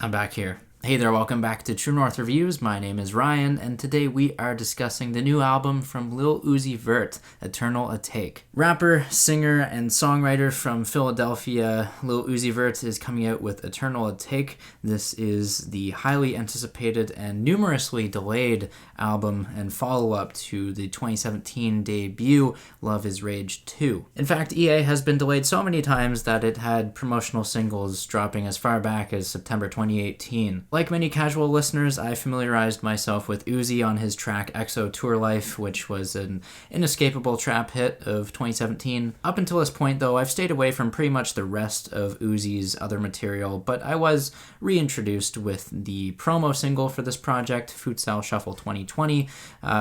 I'm back here. Hey there, welcome back to True North Reviews. My name is Ryan, and today we are discussing the new album from Lil Uzi Vert, Eternal Atake. Rapper, singer, and songwriter from Philadelphia, Lil Uzi Vert is coming out with Eternal Atake. This is the highly anticipated and numerously delayed album and follow-up to the 2017 debut, Love Is Rage 2. In fact, EA has been delayed so many times that it had promotional singles dropping as far back as September 2018. Like many casual listeners, I familiarized myself with Uzi on his track EXO Tour Life, which was an inescapable trap hit of 2017. Up until this point, though, I've stayed away from pretty much the rest of Uzi's other material, but I was reintroduced with the promo single for this project, Futsal Shuffle 2020,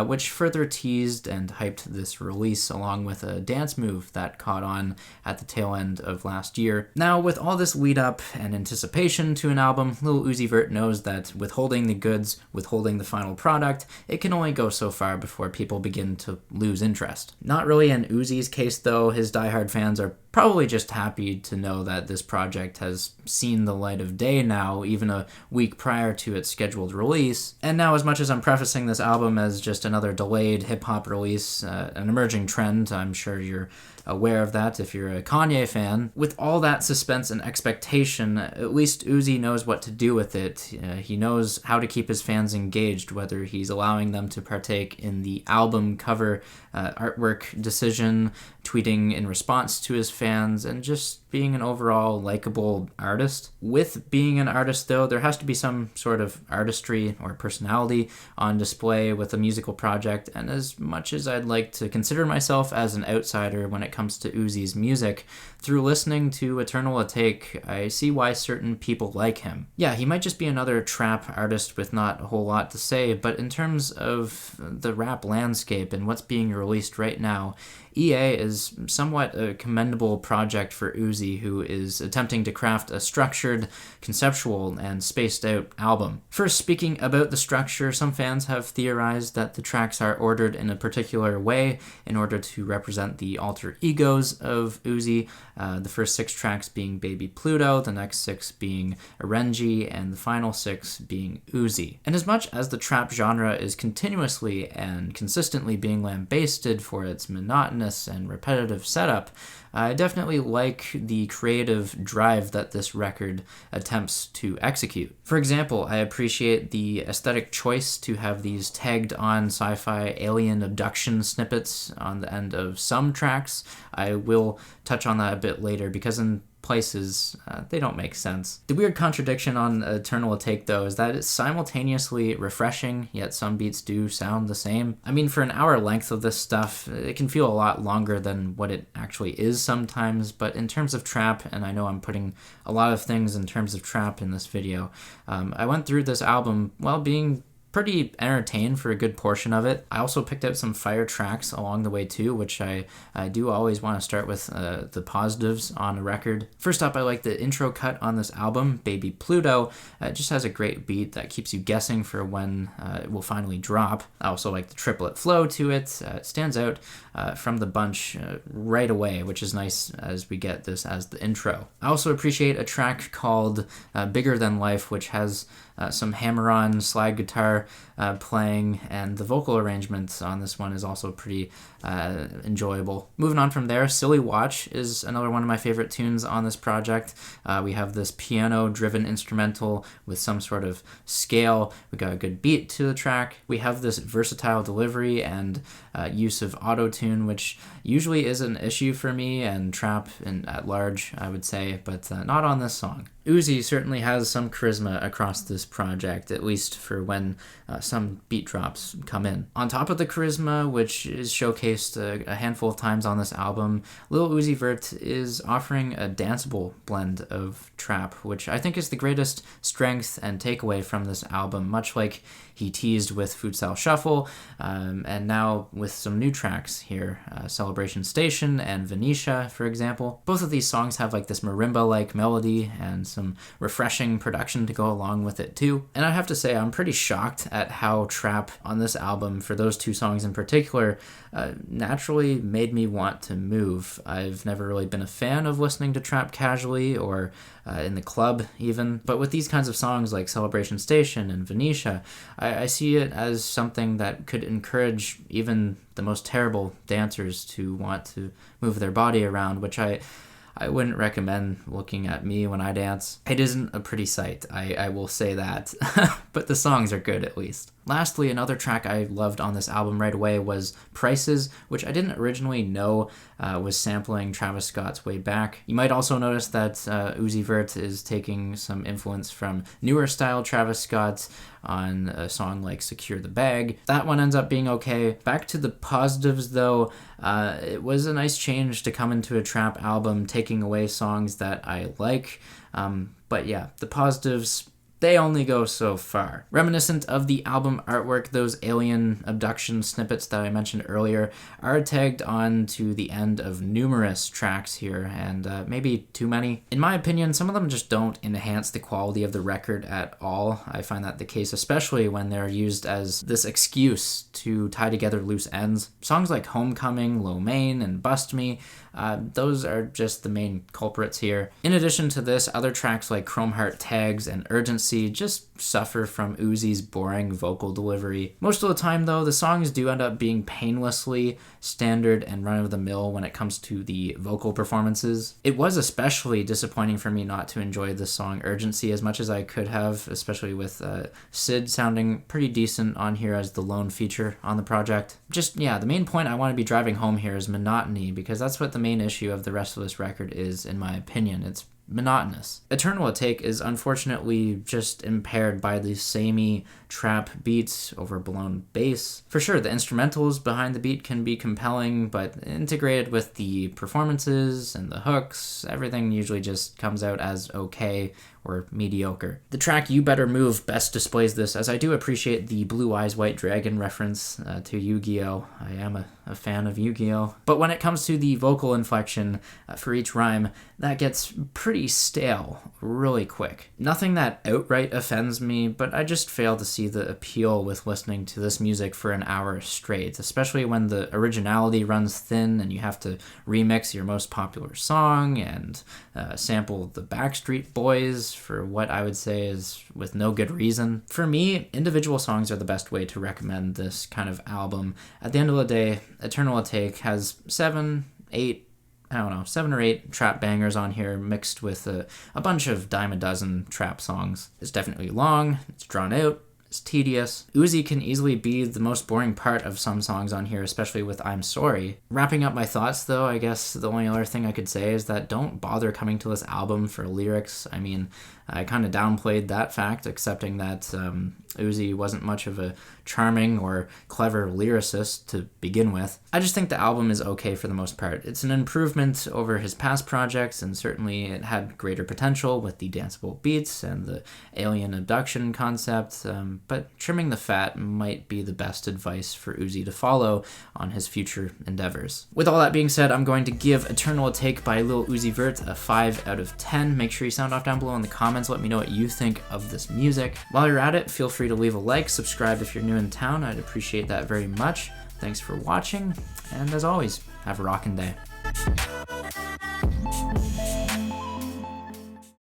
which further teased and hyped this release, along with a dance move that caught on at the tail end of last year. Now, with all this lead up and anticipation to an album, Lil Uzi Vert knows that withholding the goods, withholding the final product, it can only go so far before people begin to lose interest. Not really in Uzi's case, though. His diehard fans are probably just happy to know that this project has seen the light of day now, even a week prior to its scheduled release. And now, as much as I'm prefacing this album as just another delayed hip-hop release, an emerging trend, I'm sure you're aware of that if you're a Kanye fan. With all that suspense and expectation, at least Uzi knows what to do with it. He knows how to keep his fans engaged, whether he's allowing them to partake in the album cover artwork decision, tweeting in response to his fans, and just being an overall likable artist. With being an artist, though, there has to be some sort of artistry or personality on display with a musical project, and as much as I'd like to consider myself as an outsider when it comes to Uzi's music, through listening to Eternal Atake, I see why certain people like him. Yeah, he might just be another trap artist with not a whole lot to say, but in terms of the rap landscape and what's being released right now, EA is somewhat a commendable project for Uzi, who is attempting to craft a structured, conceptual, and spaced-out album. First, speaking about the structure, some fans have theorized that the tracks are ordered in a particular way in order to represent the alter egos of Uzi, the first 6 tracks being Baby Pluto, the next 6 being Arenji, and the final 6 being Uzi. And as much as the trap genre is continuously and consistently being lambasted for its monotonous and repetitive setup, I definitely like the creative drive that this record attempts to execute. For example, I appreciate the aesthetic choice to have these tagged on sci-fi alien abduction snippets on the end of some tracks. I will touch on that a bit later because in places, they don't make sense. The weird contradiction on Eternal Atake, though, is that it's simultaneously refreshing, yet some beats do sound the same. I mean, for an hour length of this stuff, it can feel a lot longer than what it actually is sometimes, but in terms of trap, and I know I'm putting a lot of things in terms of trap in this video, I went through this album while being pretty entertained for a good portion of it. I also picked out some fire tracks along the way too, which I do always want to start with the positives on a record. First up, I like the intro cut on this album, Baby Pluto. It just has a great beat that keeps you guessing for when it will finally drop. I also like the triplet flow to it. It stands out from the bunch right away, which is nice as we get this as the intro. I also appreciate a track called Bigger Than Life, which has some hammer-on slide guitar playing, and the vocal arrangement on this one is also pretty enjoyable. Moving on from there, Silly Watch is another one of my favorite tunes on this project. We have this piano-driven instrumental with some sort of scale. We got a good beat to the track. We have this versatile delivery and use of auto-tune, which usually is an issue for me and trap at large, I would say, but not on this song. Uzi certainly has some charisma across this project, at least for when some beat drops come in. On top of the charisma, which is showcased a handful of times on this album, Lil Uzi Vert is offering a danceable blend of trap, which I think is the greatest strength and takeaway from this album, much like he teased with Futsal Shuffle, and now with some new tracks here, Celebration Station and Venetia, for example. Both of these songs have like this marimba-like melody and some refreshing production to go along with it too. And I have to say, I'm pretty shocked at how trap on this album, for those two songs in particular, naturally made me want to move. I've never really been a fan of listening to trap casually or in the club even, but with these kinds of songs like Celebration Station and Venetia, I see it as something that could encourage even the most terrible dancers to want to move their body around, which I wouldn't recommend looking at me when I dance. It isn't a pretty sight, I will say that, but the songs are good at least. Lastly, another track I loved on this album right away was Prices, which I didn't originally know was sampling Travis Scott's Way Back. You might also notice that Uzi Vert is taking some influence from newer style Travis Scott's on a song like Secure the Bag. That one ends up being okay. Back to the positives though, it was a nice change to come into a trap album taking away songs that I like. But yeah, the positives, they only go so far. Reminiscent of the album artwork, those alien abduction snippets that I mentioned earlier are tagged on to the end of numerous tracks here, and maybe too many. In my opinion, some of them just don't enhance the quality of the record at all. I find that the case, especially when they're used as this excuse to tie together loose ends. Songs like Homecoming, Lo Mein, and Bust Me, those are just the main culprits here. In addition to this, other tracks like Chrome Heart Tags and Urgency just suffer from Uzi's boring vocal delivery. Most of the time though, the songs do end up being painlessly standard and run-of-the-mill when it comes to the vocal performances. It was especially disappointing for me not to enjoy the song Urgency as much as I could have, especially with Sid sounding pretty decent on here as the lone feature on the project. Just, yeah, the main point I want to be driving home here is monotony, because that's what the main issue of the rest of this record is, in my opinion. It's monotonous. Eternal Atake is unfortunately just impaired by the samey trap beats, overblown bass. For sure, the instrumentals behind the beat can be compelling, but integrated with the performances and the hooks, everything usually just comes out as okay or mediocre. The track You Better Move best displays this, as I do appreciate the Blue Eyes White Dragon reference to Yu-Gi-Oh! I am a fan of Yu-Gi-Oh! But when it comes to the vocal inflection for each rhyme, that gets pretty stale really quick. Nothing that outright offends me, but I just fail to see the appeal with listening to this music for an hour straight, especially when the originality runs thin and you have to remix your most popular song and sample the Backstreet Boys for what I would say is with no good reason. For me, individual songs are the best way to recommend this kind of album. At the end of the day, Eternal Atake has 7 or 8 trap bangers on here mixed with a bunch of dime a dozen trap songs. It's definitely long, it's drawn out, it's tedious. Uzi can easily be the most boring part of some songs on here, especially with I'm Sorry. Wrapping up my thoughts though, I guess the only other thing I could say is that don't bother coming to this album for lyrics. I mean, I kind of downplayed that fact, accepting that Uzi wasn't much of a charming or clever lyricist to begin with. I just think the album is okay for the most part. It's an improvement over his past projects, and certainly it had greater potential with the danceable beats and the alien abduction concept, but trimming the fat might be the best advice for Uzi to follow on his future endeavors. With all that being said, I'm going to give Eternal Atake by Lil Uzi Vert a 5 out of 10. Make sure you sound off down below in the comments. Let me know what you think of this music. While you're at it, feel free to leave a like, subscribe if you're new in town. I'd appreciate that very much. Thanks for watching, and as always, have a rockin' day.